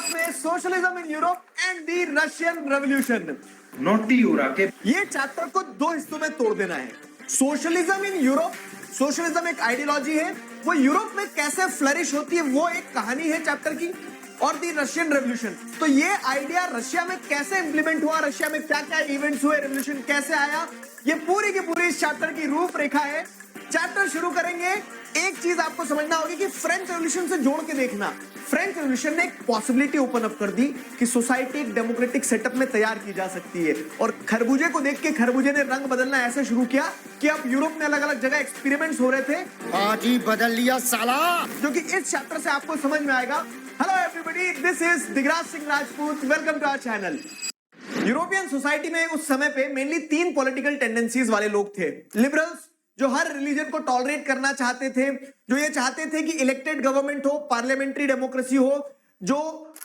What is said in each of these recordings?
Class में socialism in Europe and the Russian revolution. Naughty हो रहा के ये चैप्टर को दो हिस्सों में तोड़ देना है। सोशलिज्म इन यूरोप, सोशलिज्म एक आइडियोलॉजी है, वो यूरोप में कैसे फ्लरिश होती है वो एक कहानी है चैप्टर की, और दी रशियन रेवोल्यूशन, तो ये आइडिया रशिया में कैसे इंप्लीमेंट हुआ, रशिया में क्या क्या इवेंट्स हुए, रेवोल्यूशन कैसे आया, ये पूरी की पूरी इस चैप्टर की रूपरेखा है। चैप्टर शुरू करेंगे, एक चीज आपको समझना होगी कि फ्रेंच रेवोल्यूशन से जोड़ के देखना। फ्रेंच रेवोल्यूशन ने एक पॉसिबिलिटी ओपन अप कर दी कि सोसाइटी एक डेमोक्रेटिक सेटअप में तैयार की जा सकती है, और खरबूजे को देख के खरबूजे ने रंग बदलना ऐसे शुरू किया कि अब यूरोप में अलग अलग जगह एक्सपेरिमेंट्स हो रहे थे। आज ही बदल लिया साला। जो कि इस चैप्टर से आपको समझ में आएगा। Hello everybody, this is Digraj Singh Rajput, welcome to our channel. European society में उस समय पे मेनली तीन पॉलिटिकल टेंडेंसीज वाले लोग थे। लिबरल्स, जो हर रिलीजन को टॉलरेट करना चाहते थे, जो ये चाहते थे कि इलेक्टेड गवर्नमेंट हो, पार्लियामेंट्री डेमोक्रेसी हो, जो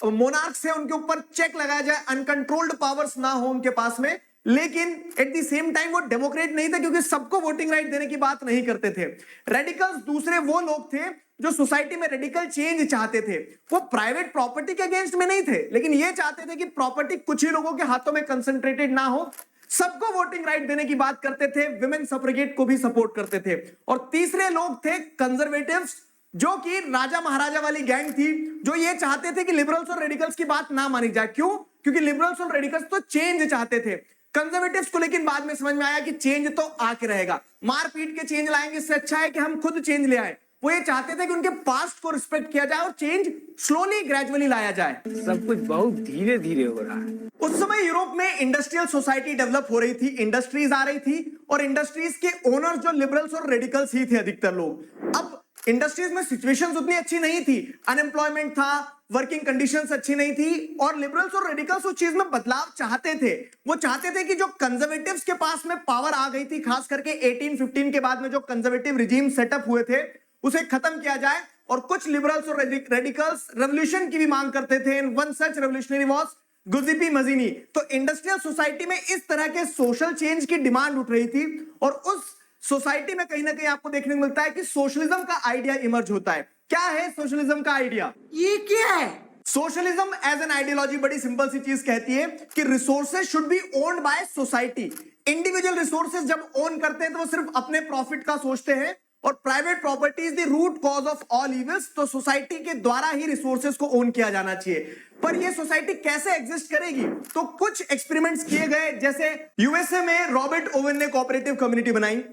मोनार्क्स है उनके ऊपर चेक लगाया जाए, अनकंट्रोल्ड पावर्स ना हो उनके पास में, लेकिन एट द सेम टाइम वो डेमोक्रेट नहीं थे क्योंकि सबको वोटिंग राइट देने की बात नहीं करते थे। रेडिकल्स दूसरे वो लोग थे जो सोसाइटी में रेडिकल चेंज चाहते थे। वो प्राइवेट प्रॉपर्टी के अगेंस्ट में नहीं थे, लेकिन ये चाहते थे कि प्रॉपर्टी कुछ ही लोगों के हाथों में कंसंट्रेटेड ना हो, सबको वोटिंग राइट देने की बात करते थे, विमेन सफ्रेगेट को भी सपोर्ट करते थे। और तीसरे लोग थे कंजर्वेटिव्स, जो कि राजा महाराजा वाली गैंग थी, जो ये चाहते थे कि लिबरल्स और रेडिकल्स की बात ना मानी जाए। क्यों? क्योंकि लिबरल्स और रेडिकल्स तो चेंज चाहते थे। कंजर्वेटिव्स को लेकिन बाद में समझ में आया कि चेंज तो आके रहेगा, मार पीट के चेंज लाएंगे, इससे अच्छा है कि हम खुद चेंज ले आए। वो ये चाहते थे कि उनके पास्ट को रिस्पेक्ट किया जाए और चेंज स्लोली ग्रेजुअली लाया जाए। सब कुछ बहुत धीरे धीरे हो रहा है। उस समय यूरोप में इंडस्ट्रियल सोसाइटी डेवलप हो रही थी, इंडस्ट्रीज आ रही थी, और इंडस्ट्रीज के ओनर्स जो लिबरल्स और रेडिकल्स ही थे अधिकतर लोग। अब इंडस्ट्रीज में सिचुएशंस उतनी अच्छी नहीं थी, अनएम्प्लॉयमेंट था, वर्किंग कंडीशंस अच्छी नहीं थी, और लिबरल्स और रेडिकल्स उस चीज में बदलाव चाहते थे। वो चाहते थे कि जो कंजर्वेटिव्स के पास में पावर आ गई थी, खास करके 1815 के बाद में जो कंजर्वेटिव रिजीम सेटअप हुए थे, उसे खत्म किया जाए। और कुछ लिबरल्स और रेडिकल्स रेवोल्यूशन की भी मांग करते थे। One such revolutionary was गुजिपी मजीनी। तो इंडस्ट्रियल सोसाइटी में इस तरह के सोशल चेंज की डिमांड उठ रही थी, और उस सोसाइटी में कहीं ना कहीं आपको देखने को मिलता है कि सोशलिज्म का आइडिया इमर्ज होता है। क्या है सोशलिज्म का आइडिया? ये क्या है? सोशलिज्म एज एन आइडियोलॉजी बड़ी सिंपल सी चीज कहती है कि resources should be owned by society. Individual resources जब ओन करते हैं तो वो सिर्फ अपने प्रॉफिट का सोचते हैं, और private property is the root cause of all evils. तो सोसाइटी के द्वारा ही रिसोर्सेज को ओन किया जाना चाहिए। पर ये सोसाइटी कैसे एग्जिस्ट करेगी? तो कुछ एक्सपेरिमेंट्स किए गए, जैसे यूएसए में रॉबर्ट ओवन ने कोऑपरेटिव कम्युनिटी बनाई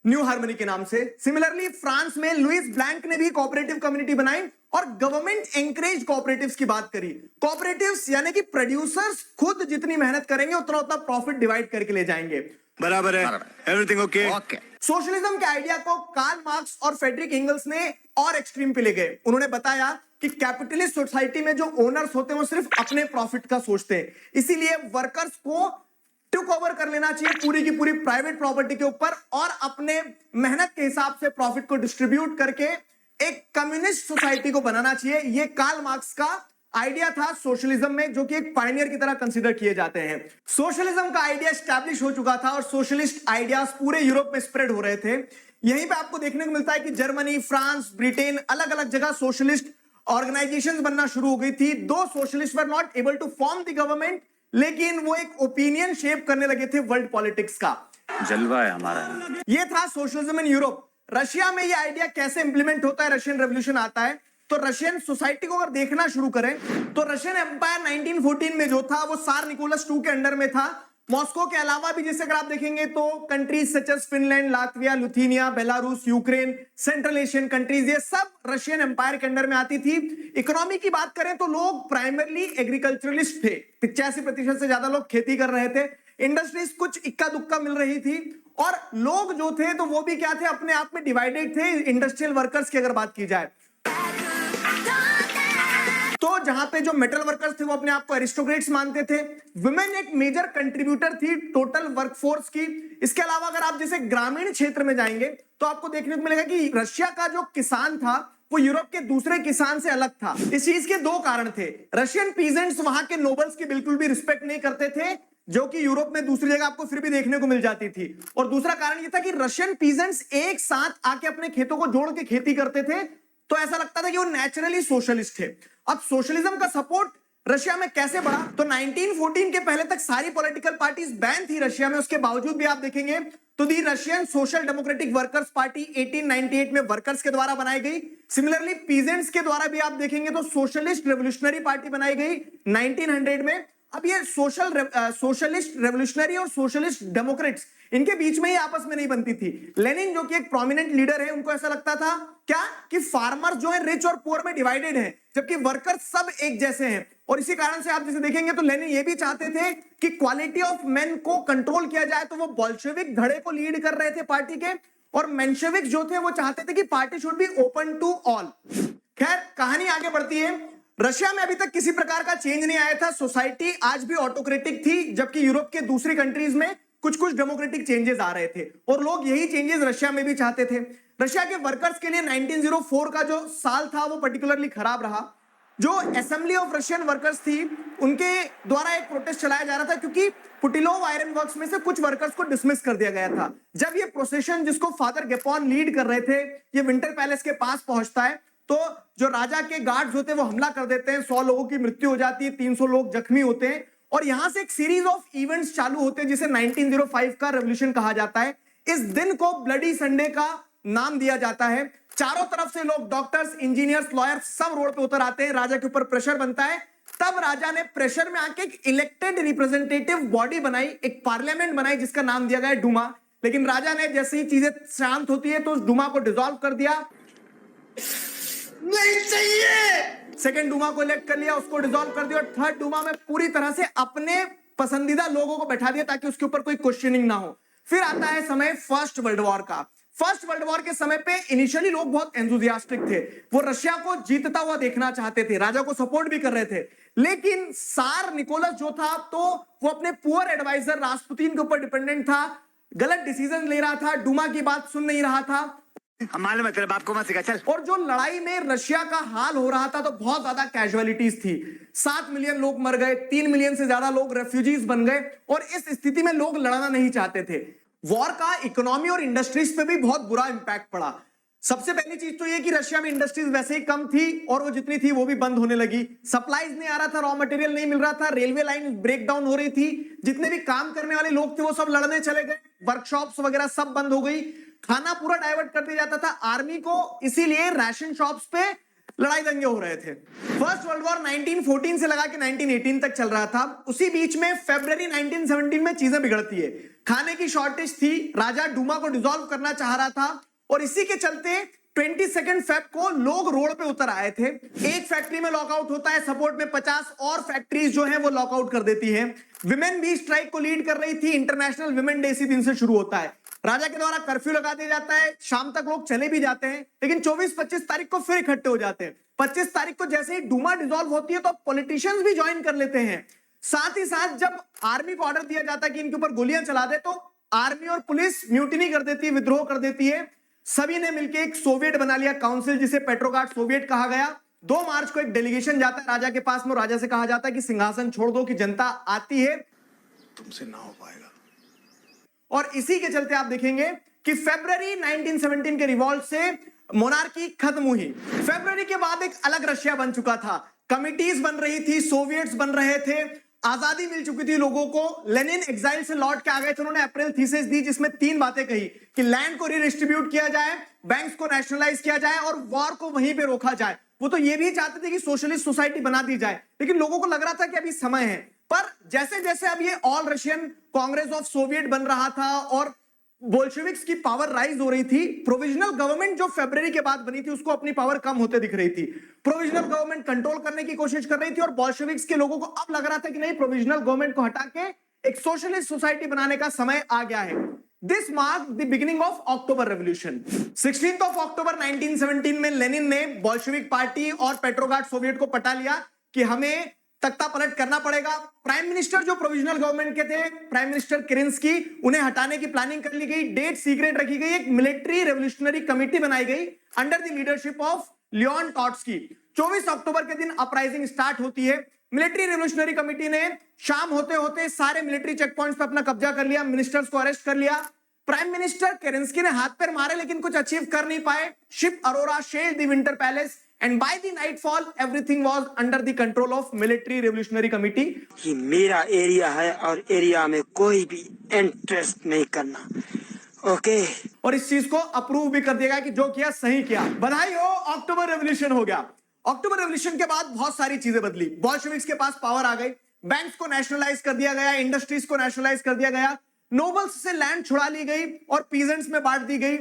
न्यू हार्मनी के नाम से। सिमिलरली फ्रांस में लुइस ब्लैंक ने भी कोऑपरेटिव कम्युनिटी बनाई, और गवर्नमेंट एंकरेज कोऑपरेटिव्स की बात करी। कोऑपरेटिव्स यानी कि प्रोड्यूसर्स खुद जितनी मेहनत करेंगे उतना उतना प्रॉफिट डिवाइड करके ले जाएंगे। बराबर है, एवरीथिंग ओके। सोशलिज्म के आइडिया को कार्ल मार्क्स और फ्रेडरिक एंगल्स ने और एक्सट्रीम पे ले गए। उन्होंने बताया कि कैपिटलिस्ट सोसाइटी में जो ओनर्स होते हैं वो सिर्फ अपने प्रॉफिट का सोचते हैं, इसीलिए वर्कर्स को टुक ओवर कर लेना चाहिए पूरी की पूरी प्राइवेट प्रॉपर्टी के ऊपर, और अपने मेहनत के हिसाब से प्रॉफिट को डिस्ट्रीब्यूट करके एक कम्युनिस्ट सोसाइटी को बनाना चाहिए। ये कार्ल मार्क्स का आइडिया था सोशलिज्म में, जो कि एक पायनियर की तरह कंसीडर किए जाते हैं। सोशलिज्म का आइडिया एस्टैब्लिश हो चुका था और सोशलिस्ट आइडियाज पूरे यूरोप में स्प्रेड हो रहे थे। यहीं पे आपको देखने को मिलता है कि जर्मनी, फ्रांस, ब्रिटेन, अलग अलग जगह सोशलिस्ट ऑर्गेनाइजेशंस बनना शुरू हो गई थी। Though socialist were not able to form the government, लेकिन वो एक ओपिनियन शेप करने लगे थे वर्ल्ड पॉलिटिक्स का। जलवा है हमारा। ये था सोशलिज्म इन यूरोप। रशिया में ये आइडिया कैसे इंप्लीमेंट होता है? रशियन रेवोल्यूशन आता है तो रशियन सोसाइटी को अगर देखना शुरू करें तो रशियन एम्पायर 1914 में जो था वो सार निकोलस II के अंडर में था। मॉस्को के अलावा भी जैसे अगर आप देखेंगे तो countries such as Finland, Latvia, Lithuania, Belarus, Ukraine, central Asian countries, ये सब रशियन एम्पायर के अंडर में आती थी। इकोनॉमी की बात करें तो लोग प्राइमरली एग्रीकल्चरलिस्ट थे, 85% से ज्यादा लोग खेती कर रहे थे। इंडस्ट्रीज कुछ इक्का दुक्का मिल रही थी, और लोग जो थे तो वो भी क्या थे, अपने आप में डिवाइडेड थे। इंडस्ट्रियल वर्कर्स की अगर बात की जाए तो जहां पे जो मेटल वर्कर्स थे वो अपने आप को एरिस्टोक्रेट्स मानते थे। वुमेन एक मेजर कंट्रीब्यूटर थी टोटल वर्कफोर्स की। इसके अलावा अगर आप जैसे ग्रामीण क्षेत्र में जाएंगे तो आपको देखने को मिलेगा कि रशिया का जो किसान था वो यूरोप के दूसरे किसान से अलग था। इस चीज के दो कारण थे। रशियन पीजेंट्स वहां के नोबल्स की बिल्कुल भी रिस्पेक्ट नहीं करते थे, जो कि यूरोप में दूसरी जगह आपको फिर भी देखने को मिल जाती थी। और दूसरा कारण यह था कि रशियन पीजेंट्स एक साथ आके अपने खेतों को जोड़ के खेती करते थे, तो ऐसा लगता था कि वो नेचुरली सोशलिस्ट थे। अब सोशलिज्म का सपोर्ट रशिया में कैसे बढ़ा, तो 1914 के पहले तक सारी पॉलिटिकल पार्टीज बैन थी रशिया में। उसके बावजूद भी आप देखेंगे तो the Russian social democratic workers party 1898 में वर्कर्स के द्वारा बनाई गई। सिमिलरली पीजेंट्स के द्वारा भी आप देखेंगे तो सोशलिस्ट रेवोल्यूशनरी पार्टी बनाई गई 1900 में। अब ये सोशलिस्ट रेवोल्यूशनरी और सोशलिस्ट डेमोक्रेट्स इनके बीच में ही आपस में नहीं बनती थी। लेनिन जो कि एक प्रोमिनेंट लीडर है, उनको ऐसा लगता था क्या कि फार्मर्स जो है रिच और पुअर में डिवाइडेड है, जबकि वर्कर्स सब एक जैसे हैं। और इसी कारण से आप जैसे देखेंगे तो लेनिन ये भी चाहते थे कि क्वालिटी ऑफ मेन को कंट्रोल किया जाए, तो वो बोल्शेविक धड़े को लीड कर रहे थे पार्टी के। और मेंशेविक जो थे वो चाहते थे कि party should be open to all. खैर कहानी आगे बढ़ती है। रशिया में अभी तक किसी प्रकार का चेंज नहीं आया था, सोसाइटी आज भी ऑटोक्रेटिक थी, जबकि यूरोप के दूसरी कंट्रीज में कुछ कुछ डेमोक्रेटिक चेंजेस आ रहे थे और लोग यही चेंजेस रशिया में भी चाहते थे। रशिया के वर्कर्स के लिए 1904 का जो साल था वो पर्टिकुलरली खराब रहा। जो असेंबली ऑफ रशियन वर्कर्स थी उनके द्वारा एक प्रोटेस्ट चलाया जा रहा था, क्योंकि पुटिलोव आयरन वर्क्स में से कुछ वर्कर्स को डिसमिस कर दिया गया था। जब ये प्रोसेशन जिसको फादर गेपॉन लीड कर रहे थे ये विंटर पैलेस के पास पहुंचता है, तो जो राजा के गार्ड्स होते हैं वो हमला कर देते हैं, 100 लोगों की मृत्यु हो जाती है, 300 लोग जख्मी होते हैं। और यहां से एक सीरीज ऑफ इवेंट्स चालू होते हैं जिसे 1905 का रेवोल्यूशन कहा जाता है। इस दिन को ब्लडी संडे का नाम दिया जाता है। चारों तरफ से लोग, डॉक्टर्स, इंजीनियर्स, लॉयर्स सब रोड पे उतर आते हैं। राजा के ऊपर प्रेशर बनता है। तब राजा ने प्रेशर में आके एक इलेक्टेड रिप्रेजेंटेटिव बॉडी बनाई, एक पार्लियामेंट बनाई जिसका नाम दिया गया डूमा। लेकिन राजा ने जैसे ही चीजें शांत होती है तो उस डूमा को डिसॉल्व कर दिया। नहीं चाहिए, सेकेंड डूमा को इलेक्ट कर लिया, उसको डिसॉल्व कर दिया और थर्ड डूमा में पूरी तरह से अपने पसंदीदा लोगों को बैठा दिया ताकि उसके ऊपर कोई क्वेश्चनिंग ना हो। फिर आता है समय फर्स्ट वर्ल्ड वॉर का। फर्स्ट वर्ल्ड वॉर के समय पे इनिशियली लोग बहुत एंथुसियास्टिक थे, वो रशिया को जीतता हुआ देखना चाहते थे, राजा को सपोर्ट भी कर रहे थे। लेकिन सार निकोलस जो था तो वो अपने पुअर एडवाइजर रास्पुतीन के ऊपर डिपेंडेंट था, गलत डिसीजन ले रहा था, डूमा की बात सुन नहीं रहा था। हम मालूम है तेरे बाप को मत सिखा, चल। और जो लड़ाई में रशिया का हाल हो रहा था तो बहुत ज्यादा कैजुअलिटीज थी। 7 मिलियन लोग मर गए, 3 मिलियन से ज्यादा लोग रेफ्यूजीज बन गए और इस स्थिति में लोग लड़ना नहीं चाहते थे। वॉर का इकोनॉमी और इंडस्ट्रीज पे भी बहुत बुरा इंपैक्ट पड़ा। सबसे पहली चीज तो ये कि रशिया में इंडस्ट्रीज वैसे ही कम थी और वो जितनी थी वो भी बंद होने लगी। सप्लाईज नहीं आ रहा था, रॉ मटेरियल नहीं मिल रहा था, रेलवे लाइन ब्रेक डाउन हो रही थी, जितने भी काम करने वाले लोग थे वो सब लड़ने चले गए, वर्कशॉप्स वगैरह सब बंद हो गई, खाना पूरा डाइवर्ट कर दिया जाता था आर्मी को, इसीलिए राशन शॉप्स पे लड़ाई दंगे हो रहे थे। फर्स्ट वर्ल्ड वॉर 1914 से लगा के 1918 तक चल रहा था। उसी बीच में फरवरी 1917 में चीजें बिगड़ती है। खाने की शॉर्टेज थी, राजा डूमा को डिसॉल्व करना चाह रहा था और इसी के चलते 22 फेब को लोग रोड पे उतर आए थे। एक फैक्ट्री में लॉकआउट होता है, सपोर्ट में 50 और फैक्ट्रीज जो हैं वो लॉकआउट कर देती हैं। विमेन भी स्ट्राइक को लीड कर रही थी। इंटरनेशनल विमेन डे इसी दिन से शुरू होता है। राजा के द्वारा कर्फ्यू लगा दिया जाता है, शाम तक लोग चले भी जाते हैं, लेकिन 24-25 तारीख को फिर इकट्ठे हो जाते हैं। 25 तारीख को जैसे ही डूमा डिसॉल्व होती है तो पॉलिटिशियंस भी ज्वाइन कर लेते हैं। साथ ही साथ जब आर्मी को ऑर्डर दिया जाता है कि इनके ऊपर गोलियां चला दे तो आर्मी और पुलिस म्यूटिनी कर देती है, विद्रोह कर देती है। सभी ने मिलकर एक सोवियत बना लिया, काउंसिल, जिसे पेट्रोग्राड सोवियत कहा गया। 2 मार्च को एक डेलीगेशन जाता है राजा के पास में, राजा से कहा जाता है कि सिंहासन छोड़ दो कि जनता आती है, तुमसे ना हो पाएगा। और इसी के चलते आप देखेंगे कि फरवरी 1917 के रिवॉल्ट से मोनार्की खत्म हुई। फरवरी के बाद एक अलग रशिया बन चुका था, कमिटीज बन रही थी, सोवियट्स बन रहे थे, आजादी मिल चुकी थी लोगों को। लेनिन एग्जाइल से लौट के आ गए थे, उन्होंने अप्रैल थीसिस दी जिसमें 3 बातें कही कि लैंड को रीडिस्ट्रीब्यूट किया जाए, बैंक्स को नेशनलाइज किया जाए और वॉर को वहीं पे रोका जाए। वो तो ये भी चाहते थे कि सोशलिस्ट सोसाइटी बना दी जाए, लेकिन लोगों को लग रहा था कि अभी समय है। पर जैसे जैसे अब ये all Russian Congress of Soviet बन रहा था और बोल्शेविक्स की पावर राइज हो रही थी, प्रोविजनल गवर्नमेंट जो फरवरी के बाद बनी थी उसको अपनी पावर कम होते दिख रही थी। प्रोविजनल गवर्नमेंट कंट्रोल करने की कोशिश कर रही थी और बोल्शेविक्स के लोगों को अब लग रहा था कि नहीं, प्रोविजनल गवर्नमेंट को हटा के एक सोशलिस्ट सोसाइटी बनाने का समय आ गया है। This mark the beginning of October revolution. 16 अक्टूबर 1917 में लेनिन ने बोल्शेविक पार्टी और पेट्रोग्राड सोवियत को पटा लिया कि हमें तख्ता पलट करना पड़ेगा। प्राइम मिनिस्टर जो प्रोविजनल गवर्नमेंट के थे, प्राइम मिनिस्टर केरेंस्की, उन्हें हटाने की प्लानिंग कर ली गई, डेट सीक्रेट रखी गई, एक मिलिट्री रेवोल्यूशनरी कमेटी बनाई गई under the leadership of Leon Trotsky. 24 अक्टूबर के दिन अपराइजिंग स्टार्ट होती है। मिलिट्री रेवोल्यूशनरी कमेटी ने शाम होते होते सारे मिलिट्री चेक पॉइंट्स पर अपना कब्जा कर लिया, मिनिस्टर्स को अरेस्ट कर लिया। प्राइम मिनिस्टर केरेंस्की ने हाथ पैर मारे लेकिन कुछ अचीव कर नहीं पाए। Ship Arora shelled the winter palace and by the nightfall everything was under the control of military revolutionary committee. कि मेरा एरिया है और एरिया में कोई भी इंटरेस्ट नहीं करना। ओके और इस चीज को अप्रूव भी कर दिया गया कि जो किया सही किया। बधाई हो, अक्टूबर रेवोल्यूशन हो गया। अक्टूबर रेवोल्यूशन के बाद बहुत सारी चीजें बदली। बॉल्शेविक्स के पास पावर आ गई, बैंक्स को नेशनलाइज कर दिया गया, इंडस्ट्रीज को नेशनलाइज कर दिया गया, नोबल्स से लैंड छुड़ा ली गई और पीजेंट्स में बांट दी गई,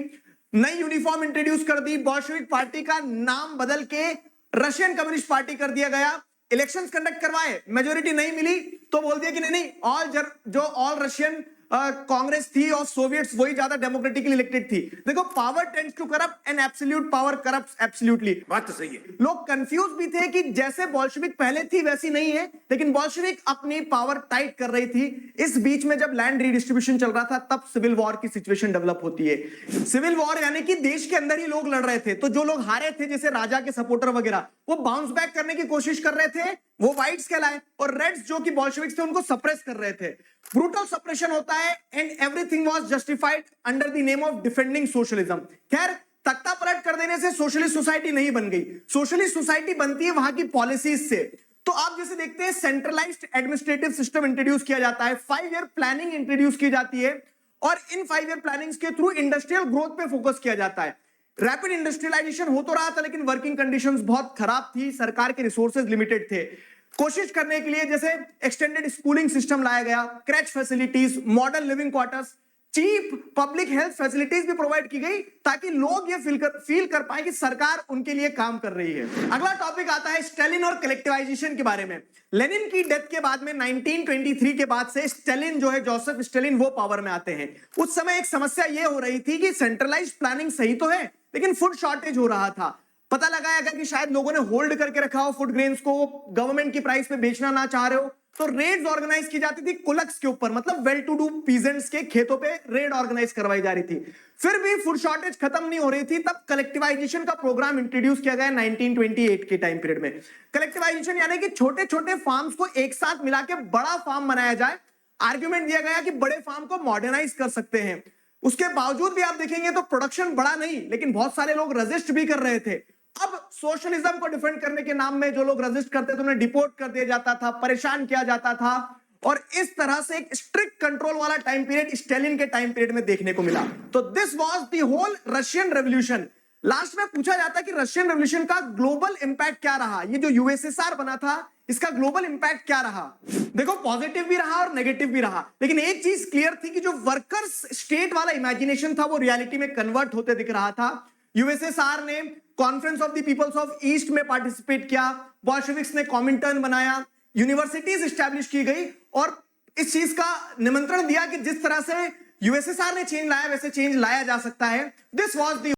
नई यूनिफॉर्म इंट्रोड्यूस कर दी, बॉल्शेविक पार्टी का नाम बदल के रशियन कम्युनिस्ट पार्टी कर दिया गया, इलेक्शंस कंडक्ट करवाए, मेजोरिटी नहीं मिली तो बोल दिया कि नहीं ऑल रशियन कांग्रेस थी और सोवियट्स वही ज्यादा डेमोक्रेटिकली इलेक्टेड थी। देखो, power tends to corrupt and absolute power corrupts absolutely. बात तो सही है। लोग कंफ्यूज भी थे कि जैसे बोल्शेविक पहले थी वैसी नहीं है, लेकिन बोल्शेविक अपनी पावर टाइट कर रही थी। इस बीच में जब लैंड रीडिस्ट्रीब्यूशन चल रहा था तब सिविल वॉर की सिचुएशन डेवलप होती है। सिविल वॉर यानी कि देश के अंदर ही लोग लड़ रहे थे, तो जो लोग हारे थे जैसे राजा के सपोर्टर वगैरह, वो बाउंस बैक करने की कोशिश कर रहे थे, वो व्हाइट्स कहलाए, और रेड्स जो कि बोल्शेविक्स थे उनको सप्रेस कर रहे थे। ब्रूटल सप्रेशन होता है and everything was justified under the name of defending socialism. खैर, तख्ता पलट कर देने से सोशलिस्ट सोसाइटी नहीं बन गई। सोशलिस्ट सोसाइटी बनती है वहां की पॉलिसीज से। तो आप जैसे देखते हैं, सेंट्रलाइज्ड एडमिनिस्ट्रेटिव सिस्टम इंट्रोड्यूस किया जाता है, 5 ईयर प्लानिंग इंट्रोड्यूस की जाती है, और इन 5 ईयर प्लानिंग्स के थ्रू इंडस्ट्रियल ग्रोथ पे फोकस किया जाता है। रैपिड इंडस्ट्रियलाइजेशन हो तो रहा था, लेकिन वर्किंग कंडीशंस बहुत खराब थी, सरकार के रिसोर्सेज लिमिटेड थे। कोशिश करने के लिए जैसे एक्सटेंडेड स्कूलिंग सिस्टम लाया गया, creche facilities, modern living quarters, cheap public health facilities भी प्रोवाइड की गई ताकि लोग ये फील कर पाए कि सरकार उनके लिए काम कर रही है। अगला टॉपिक आता है स्टालिन और कलेक्टिवाइजेशन के बारे में। लेनिन की डेथ के बाद में 1923 के बाद से स्टालिन जो है, जोसेफ स्टालिन, वो पावर में आते हैं। उस समय एक समस्या ये हो रही थी कि सेंट्रलाइज्ड प्लानिंग सही तो है, लेकिन फूड शॉर्टेज हो रहा था। पता लगाया गया कि शायद लोगों ने होल्ड करके रखा हो फूड ग्रेन्स को, गवर्नमेंट की प्राइस पे बेचना ना चाह रहे हो, तो रेड्स ऑर्गेनाइज की जाती थी कुलक्स के ऊपर, मतलब वेल टू डू पीजेंट्स के खेतों पे रेड ऑर्गेनाइज करवाई जा रही थी। फिर भी फूड शॉर्टेज खत्म नहीं हो रही थी, तब कलेक्टिवाइजेशन का प्रोग्राम इंट्रोड्यूस किया गया 1928 के टाइम पीरियड में। कलेक्टिवाइजेशन यानी कि छोटे छोटे फार्म्स को एक साथ मिला के बड़ा फार्म बनाया जाए। आर्ग्यूमेंट दिया गया कि बड़े फार्म को मॉडर्नाइज कर सकते हैं। उसके बावजूद भी आप देखेंगे तो प्रोडक्शन बड़ा नहीं, लेकिन बहुत सारे लोग रेजिस्ट भी कर रहे थे। अब सोशलिज्म को डिफेंड करने के नाम में जो लोग रेजिस्ट करते थे उन्हें डिपोर्ट कर दिया जाता था, परेशान किया जाता था, और इस तरह से एक स्ट्रिक्ट कंट्रोल वाला टाइम पीरियड स्टालिन के टाइम पीरियड में देखने को मिला। तो this was the whole Russian revolution. Last में पूछा जाता कि रशियन रेवोल्यूशन का ग्लोबल इंपैक्ट क्या रहा, ये जो यूएसएसआर बना था इसका ग्लोबल इंपैक्ट क्या रहा। देखो, पॉजिटिव भी रहा और नेगेटिव भी रहा, लेकिन एक चीज क्लियर थी कि जो वर्कर्स स्टेट वाला इमेजिनेशन था वो रियलिटी में कन्वर्ट होते दिख रहा था। यूएसएसआर ने conference of the peoples of East में पार्टिसिपेट किया, बोल्शेविक्स ने कॉमिंटर्न बनाया, यूनिवर्सिटीज एस्टैब्लिश की गई, और इस चीज का निमंत्रण दिया कि जिस तरह से यूएसएसआर ने चेंज लाया वैसे चेंज लाया जा सकता है। This was the